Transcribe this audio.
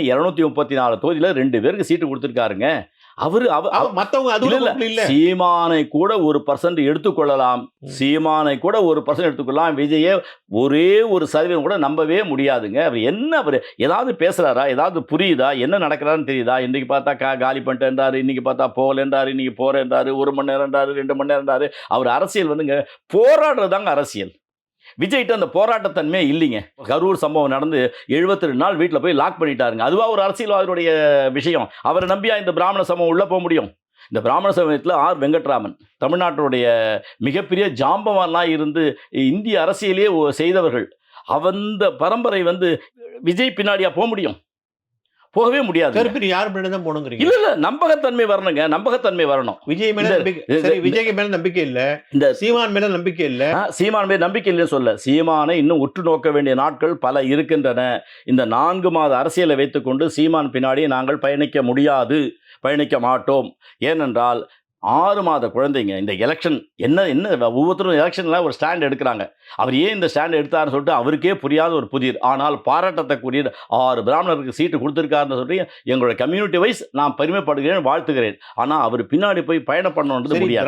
234 தொகுதியில 2 பேருக்கு சீட்டு கொடுத்திருக்காருங்க. அவரு மத்தவங்க அது இல்ல. சீமானை கூட 1% எடுத்துக்கொள்ளலாம். சீமானை கூட 1% எடுத்துக்கொள்ளலாம். விஜயை ஒரே 1% கூட நம்பவே முடியாதுங்க. அவரு ஏதாவது பேசுறாரா? ஏதாவது புரியுதா? என்ன நடக்குறான்னு தெரியுதா? இன்னைக்கு பார்த்தா காலி பண்ணிட்டேன்றாரு, இன்னைக்கு பார்த்தா போகலன்றாரு, இன்னைக்கு போறேன்றாரு, 1 மணி நேரம்ன்றாரு, 2 மணி நேரம்ன்றாரு. அவர் அரசியல் வந்துங்க போராடுறதுதாங்க அரசியல். விஜய்கிட்ட அந்த போராட்டத்தன்மையே இல்லைங்க. கரூர் சம்பவம் நடந்து 72 நாள் வீட்டில் போய் லாக் பண்ணிட்டாருங்க. அதுவா ஒரு அரசியல்வாதியுடைய விஷயம். அவரை நம்பியா இந்த பிராமண சமூகம் உள்ள போக முடியும்? இந்த பிராமண சமூகத்தில் ஆர் வெங்கட்ராமன் தமிழ்நாட்டுடைய மிகப்பெரிய ஜாம்பவான்லாம் இருந்து இந்திய அரசியலே செய்தவர்கள். அந்த பரம்பரை விஜய் பின்னாடியா போக முடியும்? போகவே முடியாது. யார் மேல தான் போகணுங்கிறீங்க? இல்ல நம்பகத்தன்மை வரணுங்க. நம்பகத்தன்மை வரணும். விஜய் மேல நம்பிக்கை இல்ல. இந்த சீமான் மேல நம்பிக்கை இல்ல. சீமான் மேல நம்பிக்கை இல்லைன்னு சொல்ல. சீமானை இன்னும் உற்று நோக்க வேண்டிய நாட்கள் பல இருக்கின்றன. இந்த 4 மாத அரசியலை வைத்துக்கொண்டு சீமான் பின்னாடி நாங்கள் பயணிக்க முடியாது, பயணிக்க மாட்டோம். ஏனென்றால் 6 மாத குழந்தைங்க. இந்த எலெக்ஷன் என்ன ஒவ்வொருத்தரும் எலெக்ஷன்ல ஒரு ஸ்டாண்ட் எடுக்கிறாங்க. அவர் ஏன் இந்த ஸ்டாண்ட் எடுத்தாருன்னு சொல்லிட்டு அவருக்கே புரியாத ஒரு புதிர். ஆனால் பாராட்டத்தக்குரிய 6 பிராமணருக்கு சீட்டு கொடுத்திருக்காருன்னு சொல்லி எங்களுடைய கம்யூனிட்டி வைஸ் நான் பெருமைப்படுகிறேன், வாழ்த்துகிறேன். ஆனால் அவர் பின்னாடி போய் பயணம் பண்ணணுன்றது முடியாது.